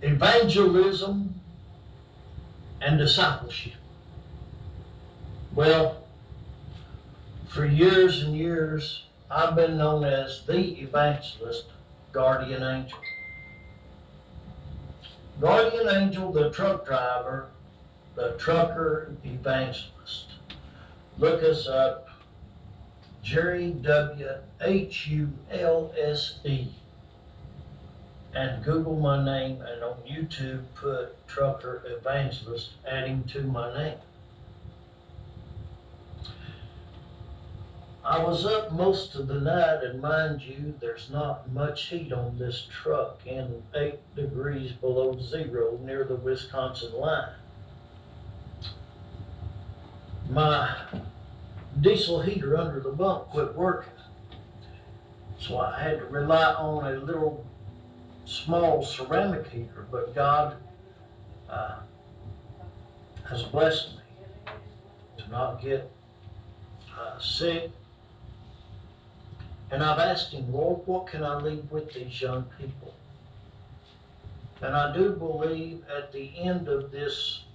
Evangelism and discipleship. Well, for years and years, I've been known as the evangelist, guardian angel. Guardian angel, the truck driver, the trucker evangelist. Look us up, Jerry W. Hulse, and Google my name, and on YouTube put trucker evangelist, adding to my name. I was up most of the night, and mind you, there's not much heat on this truck in 8 degrees below zero near the Wisconsin line. My diesel heater under the bunk quit working, so I had to rely on a little small ceramic heater, but God has blessed me to not get sick. And I've asked him, Lord, what can I leave with these young people? And I do believe at the end of this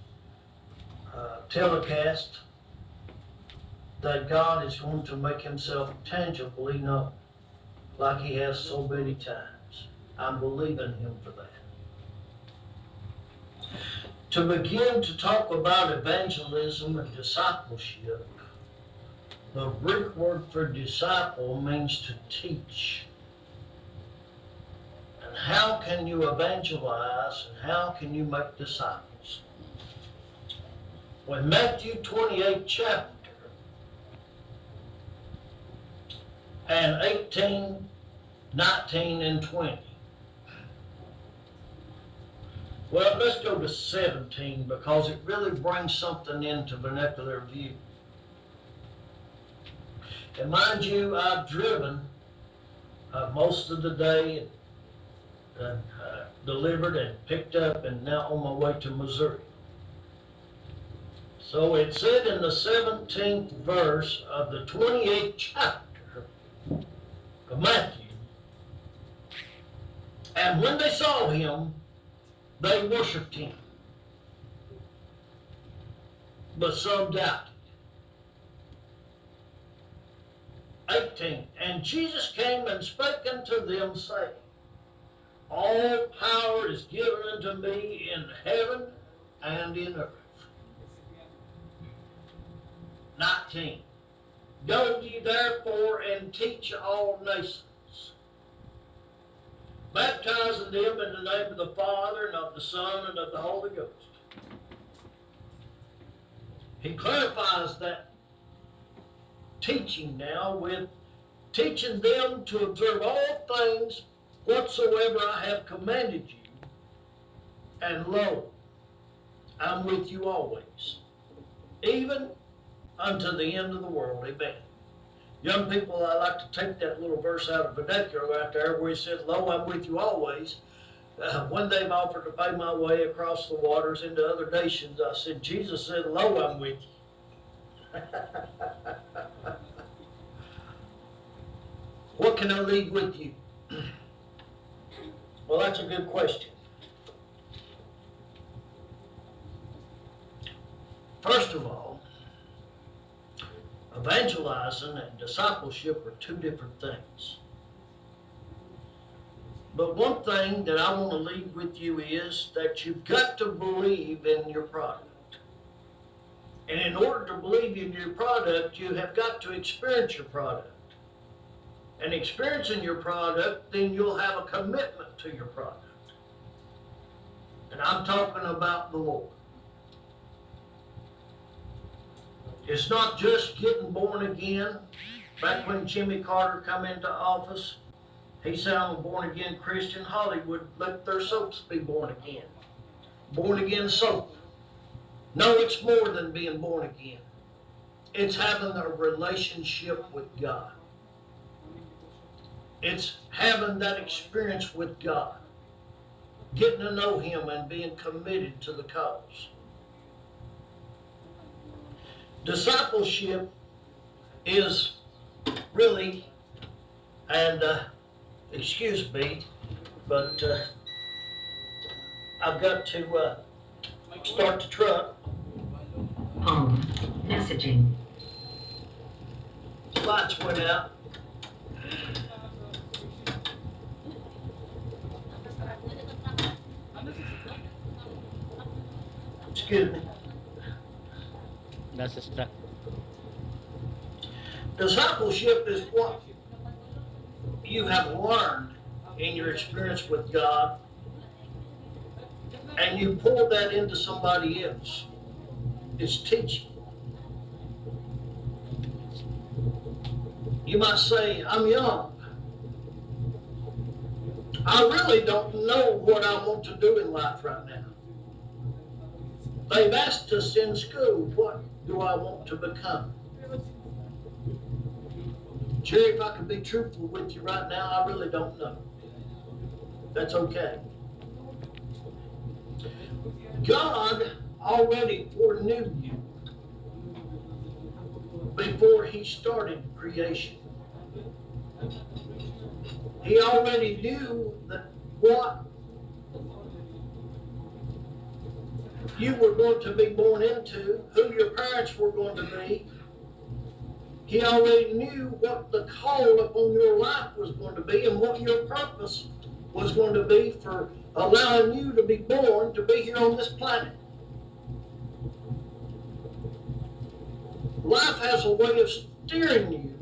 telecast that God is going to make himself tangibly known, like he has so many times. I'm believing him for that. To begin to talk about evangelism and discipleship, the Greek word for disciple means to teach. And how can you evangelize and how can you make disciples? When Matthew 28 chapter and 18, 19, and 20. Well, let's go to 17 because it really brings something into vernacular view. And mind you, I've driven most of the day and delivered and picked up and now on my way to Missouri. So it said in the 17th verse of the 28th chapter of Matthew, and when they saw him, they worshiped him, but some doubted. 18, and Jesus came and spake unto them, saying, all power is given unto me in heaven and in earth. 19, go ye therefore and teach all nations, baptizing them in the name of the Father and of the Son and of the Holy Ghost. He clarifies that teaching now with teaching them to observe all things whatsoever I have commanded you, and lo, I'm with you always, even unto the end of the world. Amen. Young people, I like to take that little verse out of vernacular out there where he says, lo, I'm with you always. When they've offered to pay my way across the waters into other nations, I said, Jesus said, lo, I'm with you. What can I leave with you? Well, that's a good question. First of all, evangelizing and discipleship are two different things. But one thing that I want to leave with you is that you've got to believe in your product. And in order to believe in your product, you have got to experience your product. And experiencing your product, then you'll have a commitment to your product. And I'm talking about the Lord. It's not just getting born again. Back when Jimmy Carter come into office, he said, I'm a born again Christian. Hollywood let their soaps be born again. Born again soap. No, it's more than being born again. It's having a relationship with God. It's having that experience with God. Getting to know him and being committed to the cause. Discipleship is really, and excuse me, but I've got to start the truck. Home. Messaging. Lights went out. Excuse me. Nasa truck. Discipleship is what you have learned in your experience with God, and you pour that into somebody else. It's teaching. You might say, I'm young. I really don't know what I want to do in life right now. They've asked us in school, what do I want to become? Jerry, if I could be truthful with you right now, I really don't know. That's okay. God already foreknew you before He started creation. He already knew that what you were going to be born into, who your parents were going to be. He already knew what the call upon your life was going to be and what your purpose was going to be for allowing you to be born to be here on this planet. Life has a way of steering you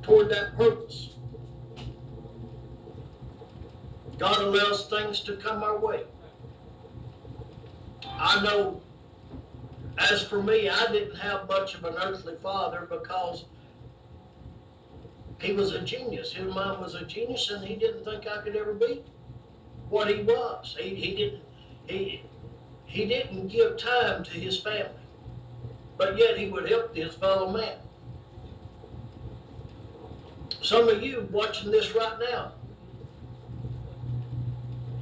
toward that purpose. God allows things to come our way. I know, as for me, I didn't have much of an earthly father because he was a genius. His mom was a genius, and he didn't think I could ever be what he was. He didn't give time to his family, but yet he would help his fellow man. Some of you watching this right now,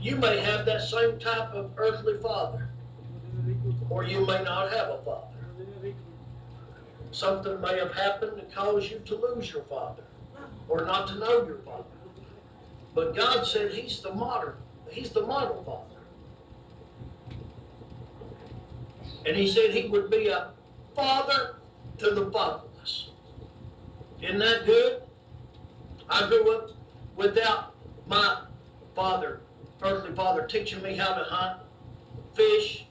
you may have that same type of earthly father, or you may not have a father. Something may have happened to cause you to lose your father, or not to know your father. But God said He's the model father. And He said He would be a father to the fatherless. Isn't that good? I grew up without my father, earthly father, teaching me how to hunt, fish,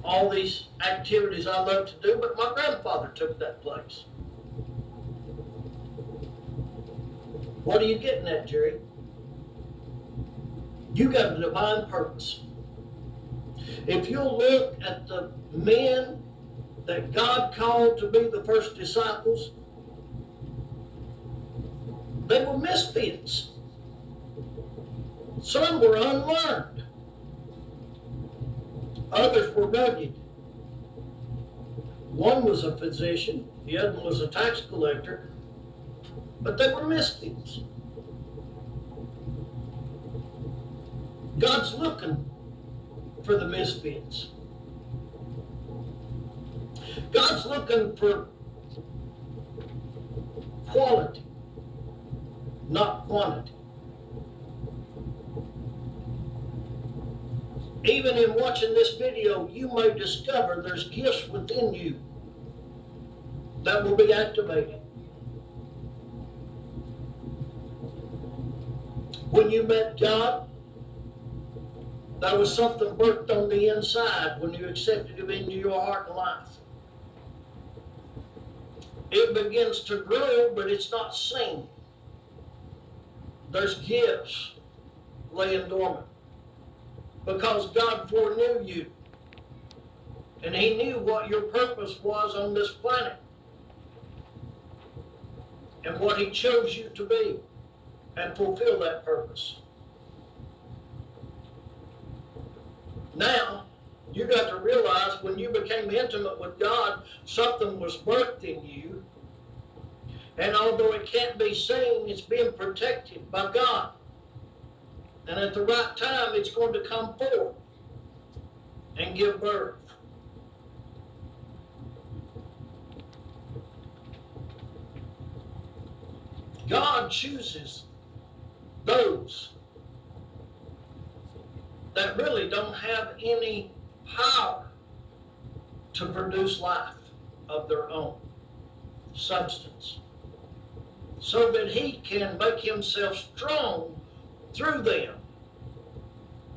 all these activities I love to do, but my grandfather took that place. What are you getting at, Jerry? You got a divine purpose. If you'll look at the men that God called to be the first disciples, they were misfits. Some were unlearned. Others were rugged. One was a physician, the other was a tax collector, but they were misfits. God's looking for the misfits. God's looking for quality, not quantity. Even in watching this video, you may discover there's gifts within you that will be activated. When you met God, there was something birthed on the inside when you accepted Him into your heart and life. It begins to grow, but it's not seen. There's gifts laying dormant because God foreknew you. And He knew what your purpose was on this planet and what He chose you to be and fulfill that purpose. Now, you got to realize when you became intimate with God, something was birthed in you. And although it can't be seen, it's being protected by God. And at the right time, it's going to come forth and give birth. God chooses those that really don't have any power to produce life of their own substance, so that he can make himself strong through them,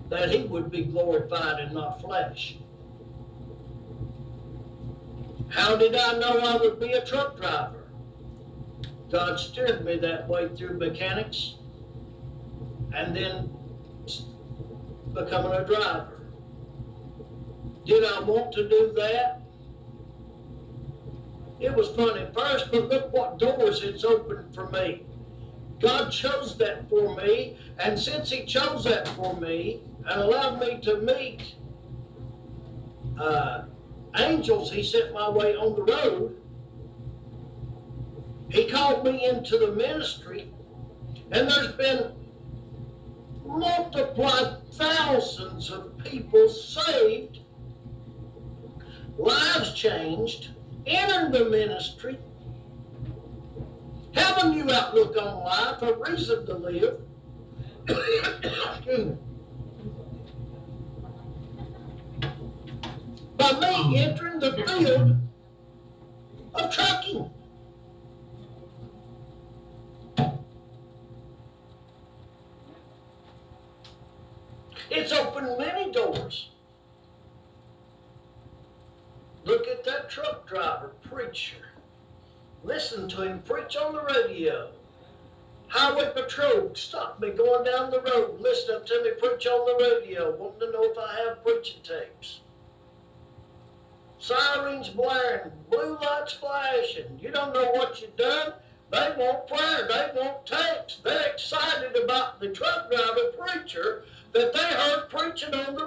that he would be glorified and not flesh. How did I know I would be a truck driver? God steered me that way through mechanics and then becoming a driver. Did I want to do that? It was fun at first, but look what doors it's opened for me. God chose that for me, and since he chose that for me and allowed me to meet angels he sent my way on the road, he called me into the ministry, and there's been multiplied thousands of people saved, lives changed, entering the ministry, have a new outlook on life, a reason to live. By me entering the field of trucking. It's opened many doors. Look at that truck driver, preacher. Listen to him preach on the radio. Highway patrol stopped me going down the road, listening to me preach on the radio, wanting to know if I have preaching tapes. Sirens blaring, blue lights flashing. You don't know what you've done. They want prayer. They want tapes. They're excited about the truck driver preacher that they heard preaching on the